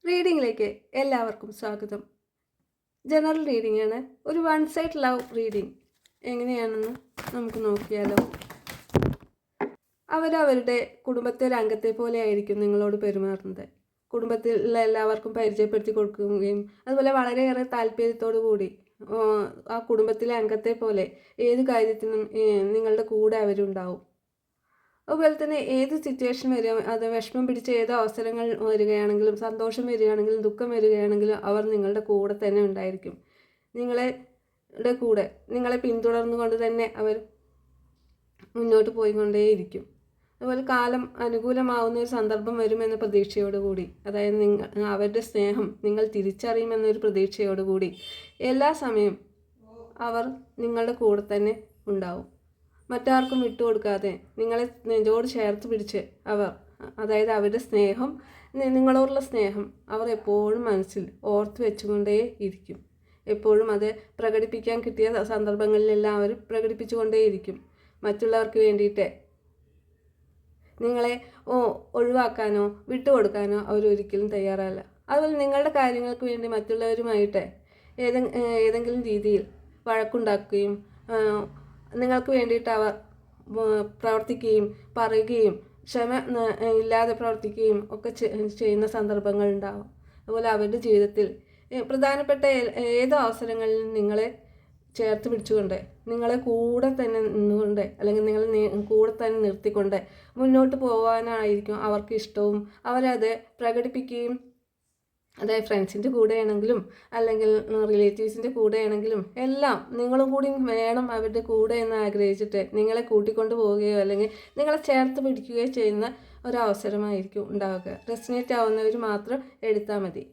റീഡിങ്ങിലേക്ക് എല്ലാവർക്കും സ്വാഗതം. General reading ആണ്. ഒരു വൺ സൈഡ് ലവ് റീഡിംഗ് എങ്ങനെയാണെന്ന് നമുക്ക് നോക്കിയാലോ. അവരവരുടെ കുടുംബത്തെ ഒരു അംഗത്തെ പോലെ ആയിരിക്കും നിങ്ങളോട് പെരുമാറുന്നത്. കുടുംബത്തിലുള്ള എല്ലാവർക്കും പരിചയപ്പെടുത്തി കൊടുക്കുകയും അതുപോലെ വളരെയേറെ താല്പര്യത്തോടു കൂടി ആ കുടുംബത്തിലെ അംഗത്തെ പോലെ ഏത് കാര്യത്തിനും നിങ്ങളുടെ കൂടെ അവരുണ്ടാവും. അതുപോലെ തന്നെ ഏത് സിറ്റുവേഷൻ വരിക, അത് വിഷമം പിടിച്ച ഏത് അവസരങ്ങൾ വരികയാണെങ്കിലും സന്തോഷം വരികയാണെങ്കിലും ദുഃഖം വരികയാണെങ്കിലും അവർ നിങ്ങളുടെ കൂടെ തന്നെ ഉണ്ടായിരിക്കും. നിങ്ങളെ പിന്തുടർന്നുകൊണ്ട് തന്നെ അവർ മുന്നോട്ട് പോയിക്കൊണ്ടേയിരിക്കും. അതുപോലെ കാലം അനുകൂലമാവുന്ന ഒരു സന്ദർഭം വരുമെന്ന പ്രതീക്ഷയോടുകൂടി, അതായത് അവരുടെ സ്നേഹം നിങ്ങൾ തിരിച്ചറിയുമെന്നൊരു പ്രതീക്ഷയോടുകൂടി എല്ലാ സമയം അവർ നിങ്ങളുടെ കൂടെ തന്നെ ഉണ്ടാവും. മറ്റാർക്കും വിട്ടുകൊടുക്കാതെ നിങ്ങളെ നെഞ്ചോട് ചേർത്ത് പിടിച്ച് അതായത് അവരുടെ സ്നേഹം, നിങ്ങളോടുള്ള സ്നേഹം അവർ എപ്പോഴും മനസ്സിൽ ഓർത്ത് വെച്ചുകൊണ്ടേ ഇരിക്കും. എപ്പോഴും അത് പ്രകടിപ്പിക്കാൻ കിട്ടിയ സന്ദർഭങ്ങളിലെല്ലാം അവർ പ്രകടിപ്പിച്ചുകൊണ്ടേയിരിക്കും. മറ്റുള്ളവർക്ക് വേണ്ടിയിട്ട് നിങ്ങളെ ഒഴിവാക്കാനോ വിട്ടുകൊടുക്കാനോ അവരൊരിക്കലും തയ്യാറല്ല. അതുപോലെ നിങ്ങളുടെ കാര്യങ്ങൾക്ക് വേണ്ടി മറ്റുള്ളവരുമായിട്ട് ഏതെങ്കിലും രീതിയിൽ വഴക്കുണ്ടാക്കുകയും നിങ്ങൾക്ക് വേണ്ടിയിട്ട് അവർ പ്രവർത്തിക്കുകയും പറയുകയും ക്ഷമ ഇല്ലാതെ പ്രവർത്തിക്കുകയും ഒക്കെ ചെയ്യുന്ന സന്ദർഭങ്ങളുണ്ടാവും. അതുപോലെ അവരുടെ ജീവിതത്തിൽ പ്രധാനപ്പെട്ട ഏത് അവസരങ്ങളിലും നിങ്ങളെ ചേർത്ത് പിടിച്ചുകൊണ്ട് നിങ്ങളെ കൂടെ തന്നെ നിന്നുകൊണ്ട് അല്ലെങ്കിൽ നിങ്ങളെ കൂടെ തന്നെ നിർത്തിക്കൊണ്ട് മുന്നോട്ട് പോകാനായിരിക്കും അവർക്ക് ഇഷ്ടവും. അവരത് പ്രകടിപ്പിക്കുകയും, അതായത് ഫ്രണ്ട്സിൻ്റെ കൂടെയാണെങ്കിലും അല്ലെങ്കിൽ റിലേറ്റീവ്സിൻ്റെ കൂടെയാണെങ്കിലും എല്ലാം നിങ്ങളും കൂടി വേണം അവരുടെ കൂടെ എന്ന് ആഗ്രഹിച്ചിട്ട് നിങ്ങളെ കൂട്ടിക്കൊണ്ട് പോവുകയോ അല്ലെങ്കിൽ നിങ്ങളെ ചേർത്ത് പിടിക്കുകയോ ചെയ്യുന്ന ഒരവസരമായിരിക്കും ഉണ്ടാവുക. റെസിനേറ്റ് ആവുന്നവർ മാത്രം എടുത്താൽ മതി.